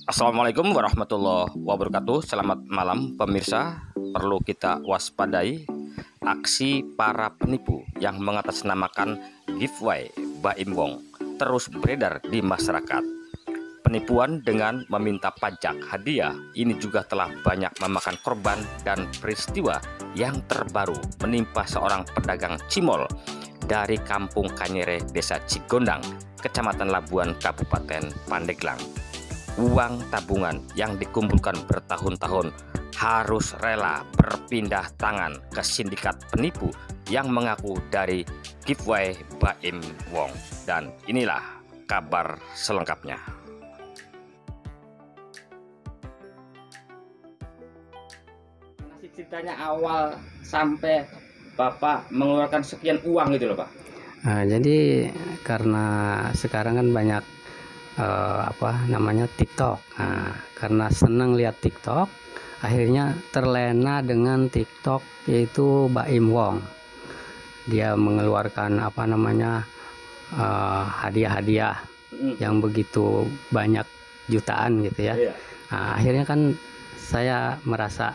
Assalamualaikum warahmatullahi wabarakatuh. Selamat malam pemirsa. Perlu kita waspadai aksi para penipu yang mengatasnamakan giveaway Baim Wong terus beredar di masyarakat. Penipuan dengan meminta pajak hadiah ini juga telah banyak memakan korban, dan peristiwa yang terbaru menimpa seorang pedagang cimol dari Kampung Kanyere, Desa Cigondang, Kecamatan Labuan, Kabupaten Pandeglang. Uang tabungan yang dikumpulkan bertahun-tahun harus rela berpindah tangan ke sindikat penipu yang mengaku dari giveaway Baim Wong. Dan inilah kabar selengkapnya. Ceritanya awal sampai Bapak mengeluarkan sekian uang gitu loh Pak. Nah, jadi karena sekarang kan banyak TikTok. Nah, karena senang lihat TikTok, akhirnya terlena dengan TikTok, yaitu Baim Wong. Dia mengeluarkan hadiah-hadiah yang begitu banyak, jutaan gitu ya. Nah, akhirnya kan saya merasa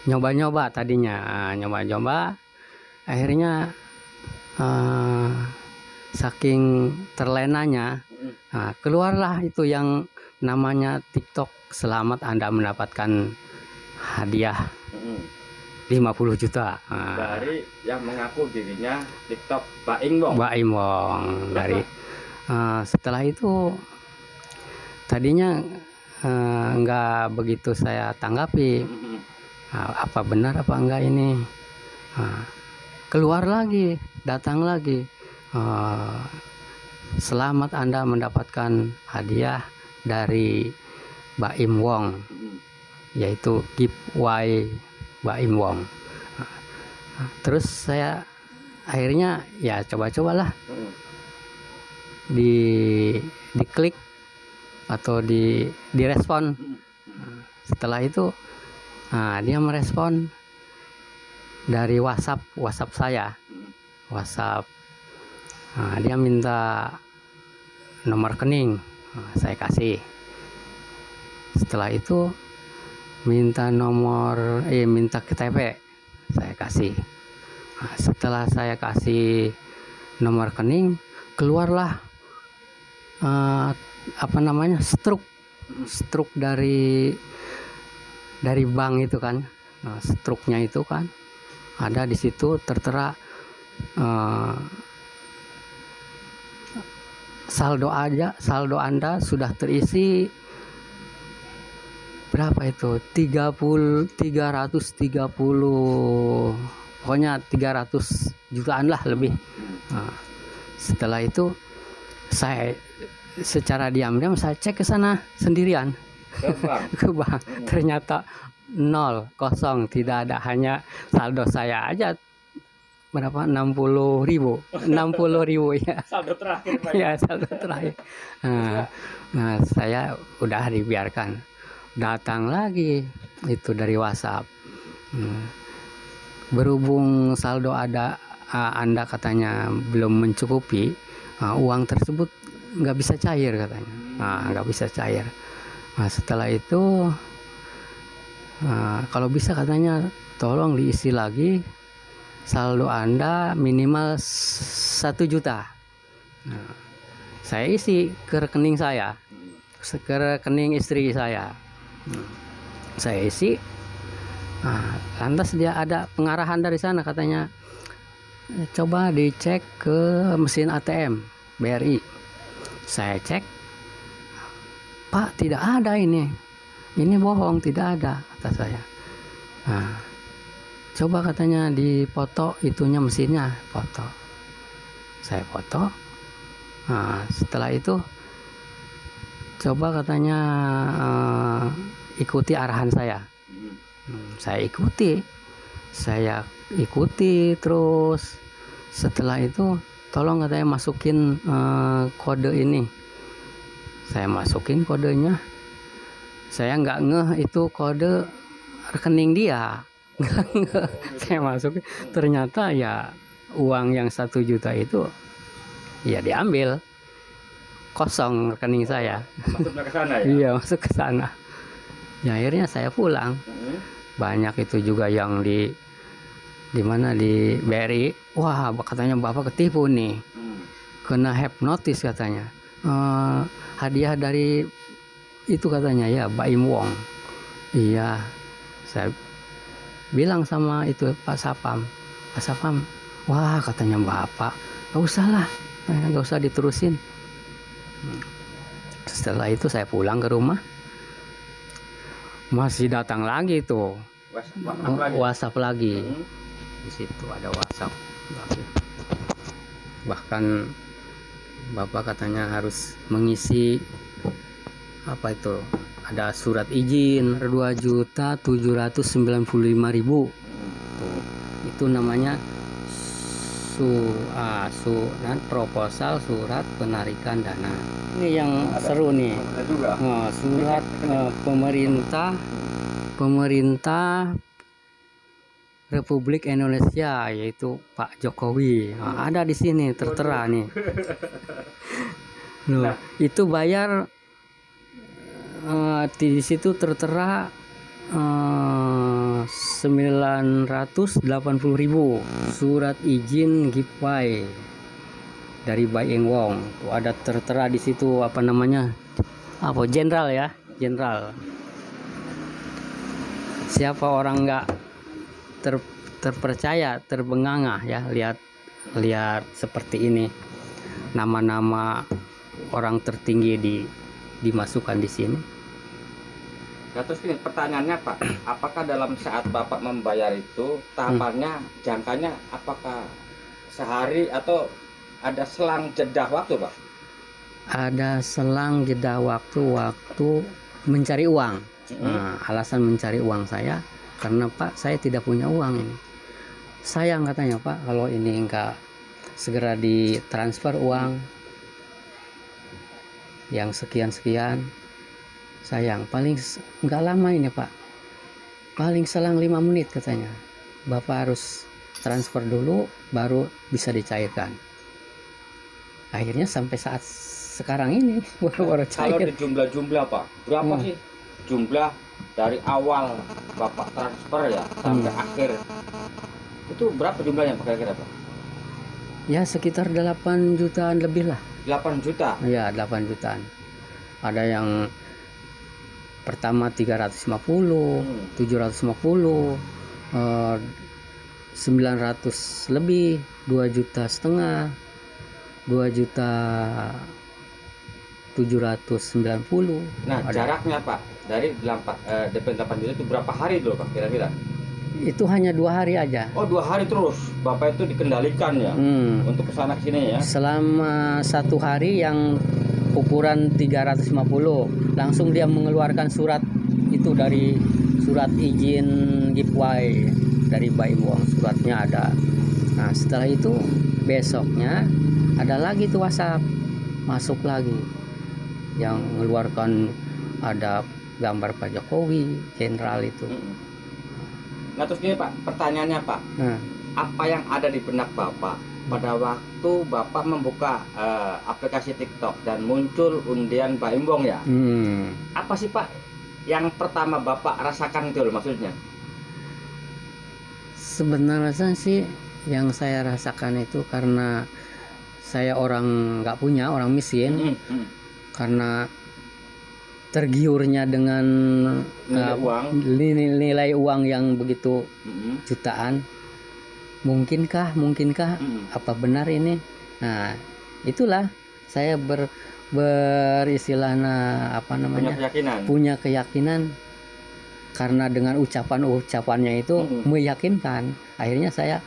nyoba-nyoba tadinya, akhirnya saking terlenanya, keluarlah itu yang namanya TikTok, selamat Anda mendapatkan hadiah 50 juta. Dari yang mengaku dirinya TikTok Baim Wong. Baim Wong. Dari setelah itu tadinya nggak begitu saya tanggapi. Apa benar apa enggak ini. Keluar lagi, datang lagi, selamat Anda mendapatkan hadiah dari Baim Wong, yaitu giveaway Baim Wong. Terus saya akhirnya ya coba-cobalah diklik atau direspon. Setelah itu dia merespon dari WhatsApp saya. Dia minta nomor rekening, saya kasih. Setelah itu minta minta KTP, saya kasih. Setelah saya kasih nomor rekening, keluarlah struk dari bank itu kan. Struknya itu kan ada di situ, tertera saldo Anda sudah terisi berapa itu, 330, pokoknya 300 jutaan lah lebih. Setelah itu saya secara diam-diam saya cek ke sana sendirian ke bank. Ternyata 0, kosong, tidak ada, hanya saldo saya aja berapa, 60.000 ya. Saldo terakhir Pak. Ya, saldo terakhir. Nah, saya udah dibiarkan. Datang lagi itu dari WhatsApp. Berhubung saldo Anda katanya belum mencukupi, uang tersebut nggak bisa cair katanya. Nggak bisa cair. Setelah itu kalau bisa katanya tolong diisi lagi saldo Anda minimal 1 juta. Saya isi ke rekening saya, ke rekening istri saya. Saya isi. Lantas dia ada pengarahan dari sana, katanya coba dicek ke mesin ATM BRI. Saya cek, Pak, tidak ada ini bohong, tidak ada, kata saya. Coba katanya dipoto itunya, mesinnya, foto. Saya foto. Setelah itu coba katanya ikuti arahan saya. Saya ikuti terus. Setelah itu tolong katanya masukin kode ini. Saya masukin kodenya. Saya nggak ngeh itu kode rekening dia. Saya masukin, ternyata ya uang yang 1 juta itu ya diambil. kosong rekening saya. Masuknya ke sana ya? Iya, masuk ke sana. Ya akhirnya saya pulang. Banyak itu juga yang di mana di BRI. Wah, katanya Bapak ketipu nih. Kena hipnotis katanya. Hadiah dari itu katanya ya, Baim Wong. Iya. Saya bilang sama itu Pak Sapam. Pak Sapam, wah katanya Bapak, gak usah lah, gak usah diterusin. Setelah itu saya pulang ke rumah, masih datang lagi tuh WhatsApp lagi. Di situ ada WhatsApp lagi. Bahkan Bapak katanya harus mengisi apa itu, ada surat izin 2.795.000. Itu namanya proposal surat penarikan dana. Ini yang seru nih. Surat pemerintah Republik Indonesia, yaitu Pak Jokowi. Ada di sini tertera nih. Loh, itu bayar di situ tertera 980.000 surat izin giveaway dari Baim Wong. Tuh ada tertera di situ apa namanya? Jenderal ya, jenderal. Siapa orang nggak terpercaya, terbenganga ya, lihat seperti ini. Nama-nama orang tertinggi dimasukkan di sini. Nah, terus ini pertanyaannya Pak, apakah dalam saat Bapak membayar itu tahapannya, jangkanya apakah sehari atau ada selang jeda waktu Pak? Ada selang jeda waktu mencari uang. Alasan mencari uang saya karena Pak saya tidak punya uang ini. Sayang katanya Pak kalau ini enggak segera ditransfer uang yang sekian-sekian. Sayang, paling nggak lama ini Pak, paling selang 5 menit katanya. Bapak harus transfer dulu baru bisa dicairkan. Akhirnya sampai saat sekarang ini baru cair. Kalau di jumlah Pak, berapa sih jumlah dari awal Bapak transfer ya sampai akhir? Itu berapa jumlahnya Pak kira-kira Pak? Ya sekitar 8 jutaan lebih lah. 8 juta? Ya 8 jutaan. Ada yang pertama 350, 750, 900 lebih, 2,5 juta, 2.790. Nah jaraknya Pak dari DP 8 juta itu berapa hari dulu Pak kira-kira? Itu hanya 2 hari aja. Oh 2 hari terus Bapak itu dikendalikan ya untuk kesana kesini ya? Selama 1 hari yang ukuran 350 langsung dia mengeluarkan surat itu dari surat izin giveaway dari Baim Wong, suratnya ada. Nah setelah itu besoknya ada lagi tuh WhatsApp masuk lagi yang mengeluarkan, ada gambar Pak Jokowi, jenderal itu. Nah terus gini Pak, pertanyaannya Pak, apa yang ada di benak Bapak pada waktu Bapak membuka aplikasi TikTok dan muncul undian Baim Wong ya? Apa sih Pak yang pertama Bapak rasakan itu maksudnya? Sebenarnya sih yang saya rasakan itu karena saya orang nggak punya, orang miskin, karena tergiurnya dengan nilai uang yang begitu jutaan. Mungkinkah apa benar ini? Nah itulah saya beristilahnya apa namanya, punya keyakinan karena dengan ucapannya itu meyakinkan. Akhirnya saya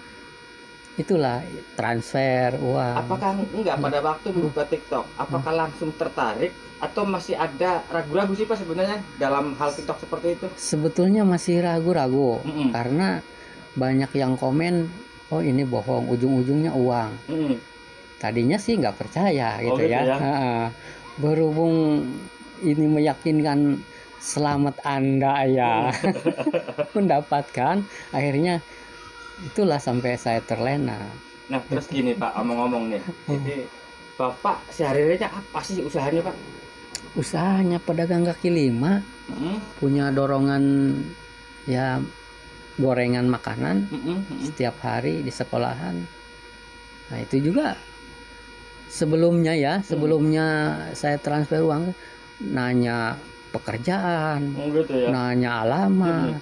itulah transfer uang. Apakah enggak pada waktu membuka TikTok, apakah langsung tertarik atau masih ada ragu-ragu sih Pak sebenarnya dalam hal TikTok seperti itu? Sebetulnya masih ragu-ragu karena banyak yang komen, oh ini bohong, ujung-ujungnya uang. Tadinya sih nggak percaya gitu ya. Berhubung ini meyakinkan selamat Anda ya mendapatkan, akhirnya itulah sampai saya terlena. Nah terus gini Pak, omong-omong nih, jadi Bapak sehari-harinya apa sih usahanya, Pak? Usahanya pedagang kaki lima, punya dorongan ya gorengan makanan setiap hari di sekolahan. Nah itu juga sebelumnya saya transfer uang, nanya pekerjaan, Gitu ya. nanya alamat.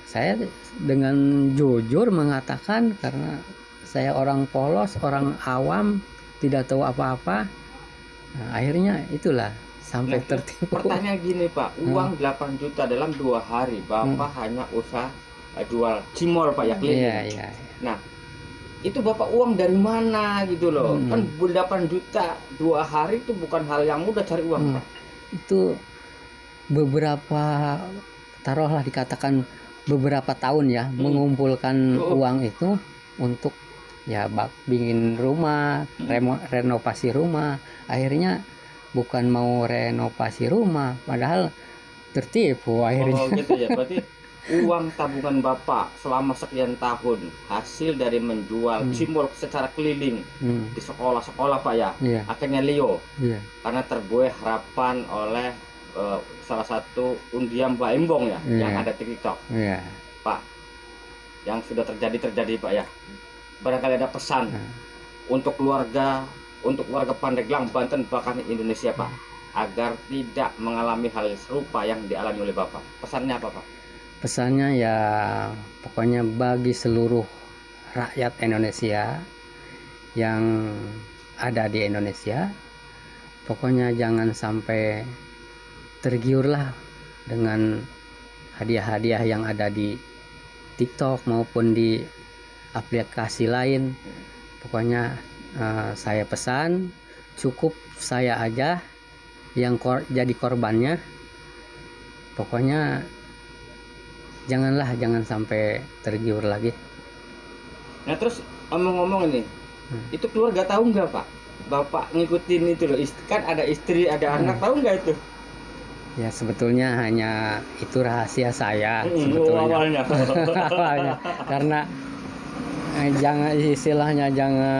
Saya dengan jujur mengatakan karena saya orang polos, orang awam, tidak tahu apa-apa. Nah, akhirnya itulah sampai tertipu. Pertanyaan gini, Pak, uang 8 juta dalam 2 hari, Bapak hanya usaha jual cimol, Pak, ya, keliling. Iya. Nah, itu Bapak uang dari mana gitu loh? Kan 8 juta 2 hari itu bukan hal yang mudah cari uang, Pak. Itu beberapa, taruhlah dikatakan beberapa tahun ya, mengumpulkan uang itu untuk ya bikin rumah, renovasi rumah. Akhirnya bukan mau renovasi rumah, padahal tertipu akhirnya. Gitu ya. Berarti uang tabungan Bapak selama sekian tahun hasil dari menjual cimol secara keliling di sekolah-sekolah, Pak, ya. Akhirnya Leo. Karena terbuai harapan oleh salah satu undian Mbak Imbong ya, yang ada di TikTok. Pak, yang sudah terjadi, Pak, ya. Barangkali ada pesan untuk keluarga Pandeglang, Banten, bahkan Indonesia, Pak, agar tidak mengalami hal serupa yang dialami oleh Bapak. Pesannya apa, Pak? Pesannya ya pokoknya bagi seluruh rakyat Indonesia yang ada di Indonesia, pokoknya jangan sampai tergiurlah dengan hadiah-hadiah yang ada di TikTok maupun di aplikasi lain. Pokoknya saya pesan cukup saya aja yang jadi korbannya. Pokoknya jangan sampai tergiur lagi. Nah terus ngomong-ngomong ini, itu keluarga tahu nggak, Pak? Bapak ngikutin itu loh, kan ada istri, ada anak, tahu nggak itu? Ya sebetulnya hanya itu rahasia saya sebetulnya. Awalnya. Karena jangan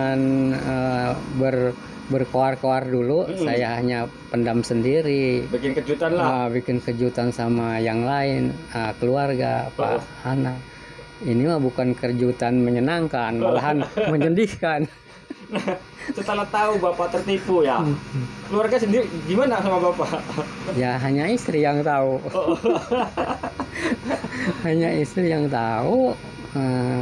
berkoar-koar dulu. Saya hanya pendam sendiri. Bikin kejutan lah. Bikin kejutan sama yang lain, keluarga, Pak, anak. Ini mah bukan kejutan menyenangkan, malahan menyedihkan. Nah, setelah tahu Bapak tertipu ya, keluarga sendiri gimana sama Bapak? Ya hanya istri yang tahu. Hanya istri yang tahu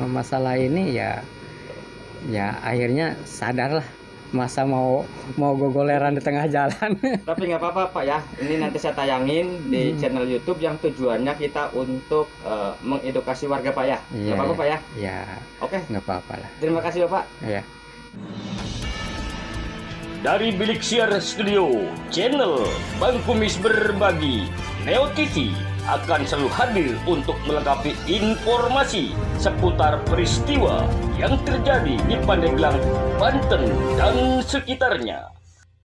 masalah ini ya akhirnya sadarlah, masa mau gogoleran di tengah jalan. Tapi nggak apa-apa, Pak, ya. Ini nanti saya tayangin di channel YouTube yang tujuannya kita untuk mengedukasi warga, Pak, ya. Nggak apa-apa, Pak, ya. Ya. Oke. Nggak apa-apa lah. Terima kasih, Bapak. Ya. Dari Bilik Siar Studio, channel Bang Kumis Berbagi, Neo TV akan selalu hadir untuk melengkapi informasi seputar peristiwa yang terjadi di Pandeglang, Banten dan sekitarnya.